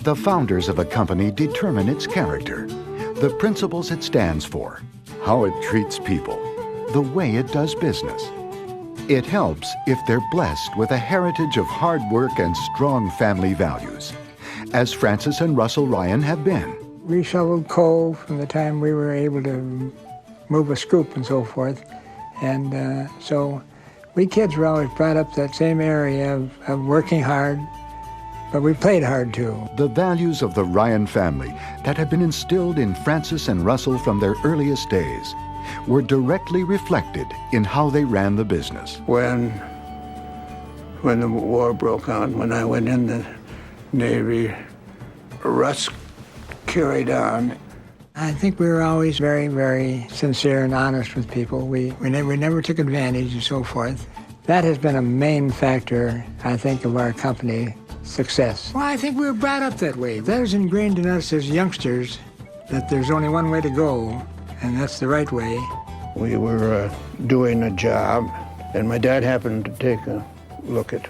The founders of a company determine its character, the principles it stands for, how it treats people, the way it does business. It helps if they're blessed with a heritage of hard work and strong family values, as Francis and Russell Ryan have been. We shoveled coal from the time we were able to move a scoop and so forth. And so we kids were always brought up that same area of working hard, but we played hard too. The values of the Ryan family that had been instilled in Francis and Russell from their earliest days were directly reflected in how they ran the business. When the war broke out, when I went in the Navy, Russ carried on. I think we were always very, very sincere and honest with people. We never took advantage and so forth. That has been a main factor, I think, of our company success. Well, I think we were brought up that way. That was ingrained in us as youngsters, that there's only one way to go, and that's the right way. We were doing a job, and my dad happened to take a look at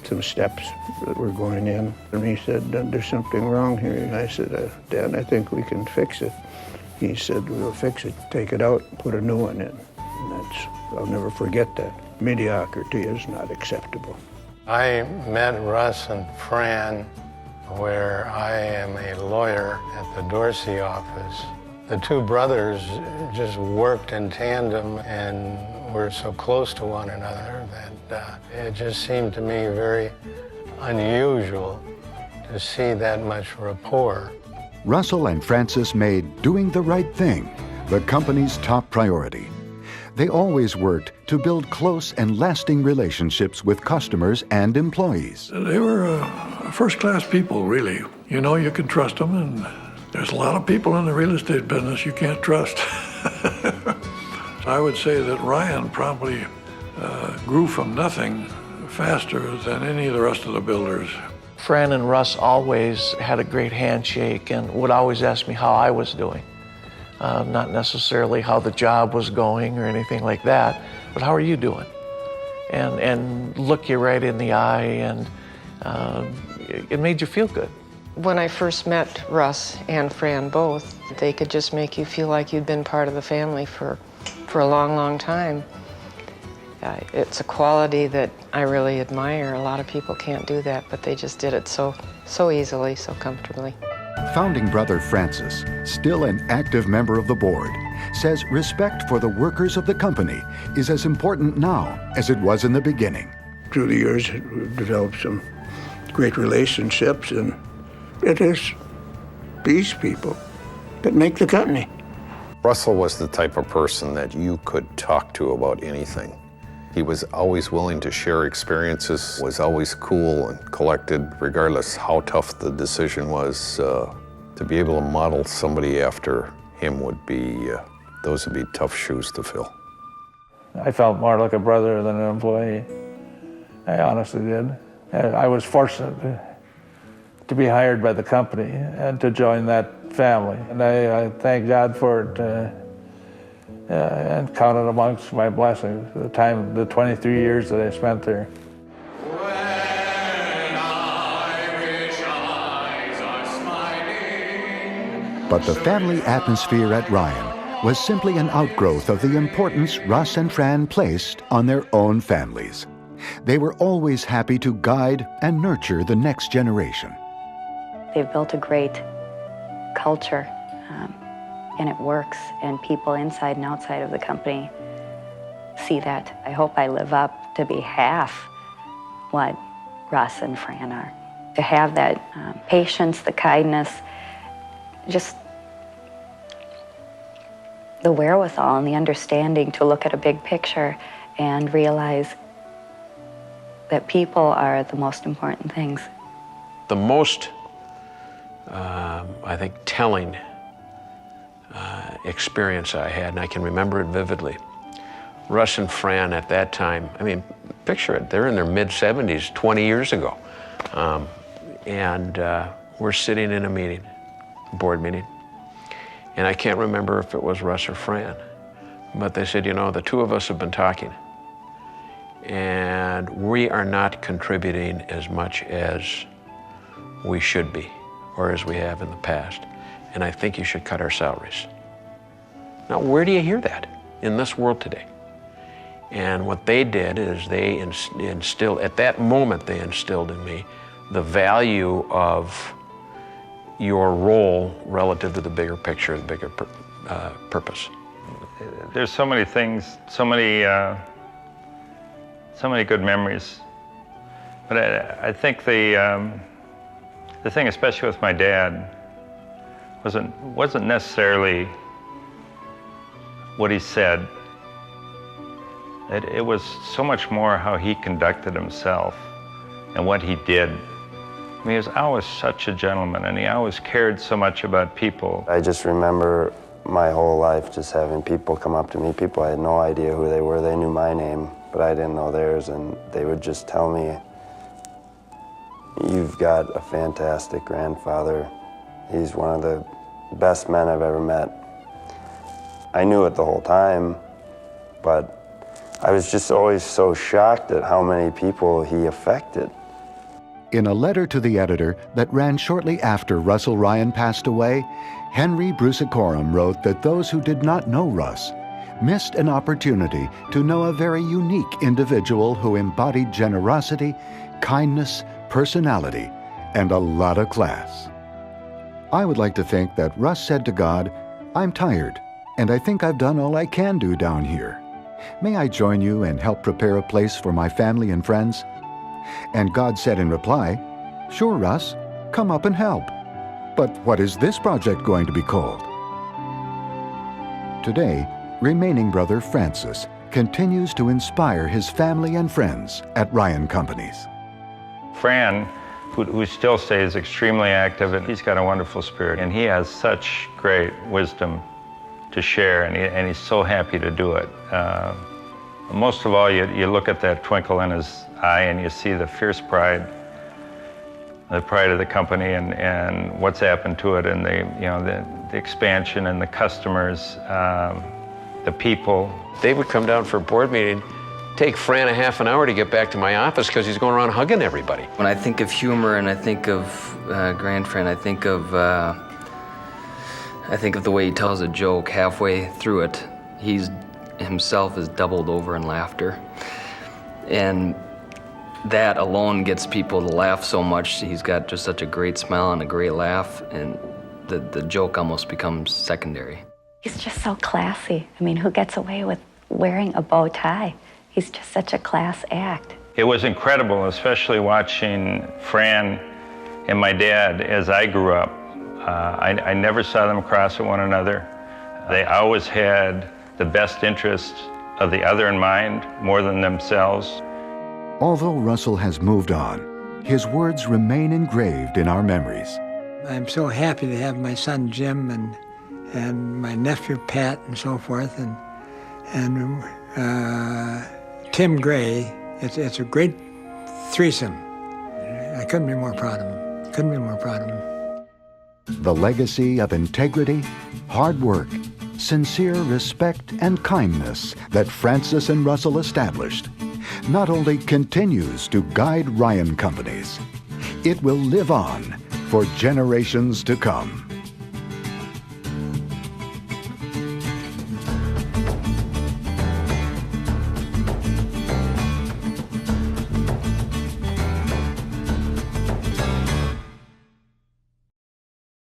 some steps that were going in, and he said, "There's something wrong here." And I said, "Dad, I think we can fix it." He said, "We'll fix it. Take it out and put a new one in." And I'll never forget that. Mediocrity is not acceptable. I met Russ and Fran where I am a lawyer at the Dorsey office. The two brothers just worked in tandem and were so close to one another that it just seemed to me very unusual to see that much rapport. Russell and Francis made doing the right thing the company's top priority. They always worked to build close and lasting relationships with customers and employees. They were first-class people, really. You know you can trust them, and there's a lot of people in the real estate business you can't trust. I would say that Ryan probably grew from nothing faster than any of the rest of the builders. Fran and Russ always had a great handshake and would always ask me how I was doing. Not necessarily how the job was going or anything like that, but how are you doing? And look you right in the eye, and it made you feel good. When I first met Russ and Fran both, they could just make you feel like you'd been part of the family for a long, long time. It's a quality that I really admire. A lot of people can't do that, but they just did it so easily, so comfortably. Founding brother Francis, still an active member of the board, says respect for the workers of the company is as important now as it was in the beginning. Through the years, we've developed some great relationships, and it is these people that make the company. Russell was the type of person that you could talk to about anything. He was always willing to share experiences, was always cool and collected, regardless how tough the decision was. To be able to model somebody after him would be, those would be tough shoes to fill. I felt more like a brother than an employee. I honestly did. I was fortunate to be hired by the company and to join that family. And I thank God for it. And count it amongst my blessings, the 23 years that I spent there. But the family atmosphere at Ryan was simply an outgrowth of the importance Russ and Fran placed on their own families. They were always happy to guide and nurture the next generation. They've built a great culture. And it works, and people inside and outside of the company see that. I hope I live up to be half what Russ and Fran are. To have that patience, the kindness, just the wherewithal and the understanding to look at a big picture and realize that people are the most important things. The most, I think, telling experience I had, and I can remember it vividly. Russ and Fran at that time, I mean, picture it, they're in their mid-70s, 20 years ago. And we're sitting in a meeting, board meeting, and I can't remember if it was Russ or Fran, but they said, you know, the two of us have been talking, and we are not contributing as much as we should be. or as we have in the past. And I think you should cut our salaries. Now, where do you hear that in this world today? And what they did is they instilled, at that moment, they instilled in me the value of your role relative to the bigger picture, the bigger purpose. There's so many things, so many good memories. But I think the thing, especially with my dad, wasn't necessarily what he said. It was so much more how he conducted himself and what he did. I mean, he was always such a gentleman, and he always cared so much about people. I just remember my whole life just having people come up to me, people I had no idea who they were. They knew my name, but I didn't know theirs, and they would just tell me, "You've got a fantastic grandfather. He's one of the best men I've ever met." I knew it the whole time, but I was just always so shocked at how many people he affected. In a letter to the editor that ran shortly after Russell Ryan passed away, Henry Brusicorum wrote that those who did not know Russ missed an opportunity to know a very unique individual who embodied generosity, kindness, personality, and a lot of class. I would like to think that Russ said to God, "I'm tired, and I think I've done all I can do down here. May I join you and help prepare a place for my family and friends?" And God said in reply, "Sure, Russ, come up and help. But what is this project going to be called?" Today, remaining brother Francis continues to inspire his family and friends at Ryan Companies. Fran, who still stays extremely active, and he's got a wonderful spirit, and he has such great wisdom to share, and he's so happy to do it. Most of all, you look at that twinkle in his eye and you see the fierce pride, the pride of the company and what's happened to it, and the expansion and the customers, the people. They would come down for a board meeting, take Fran a half an hour to get back to my office because he's going around hugging everybody. When I think of humor and I think of Grand Fran, I think of the way he tells a joke. Halfway through it, he's himself is doubled over in laughter. And that alone gets people to laugh so much. He's got just such a great smile and a great laugh, and the joke almost becomes secondary. He's just so classy. I mean, who gets away with wearing a bow tie? He's just such a class act. It was incredible, especially watching Fran and my dad as I grew up. I never saw them cross at one another. They always had the best interest of the other in mind more than themselves. Although Russell has moved on, his words remain engraved in our memories. I'm so happy to have my son Jim and my nephew Pat and so forth, and Tim Gray. It's a great threesome. I couldn't be more proud of him. Couldn't be more proud of him. The legacy of integrity, hard work, sincere respect, and kindness that Francis and Russell established not only continues to guide Ryan Companies, it will live on for generations to come.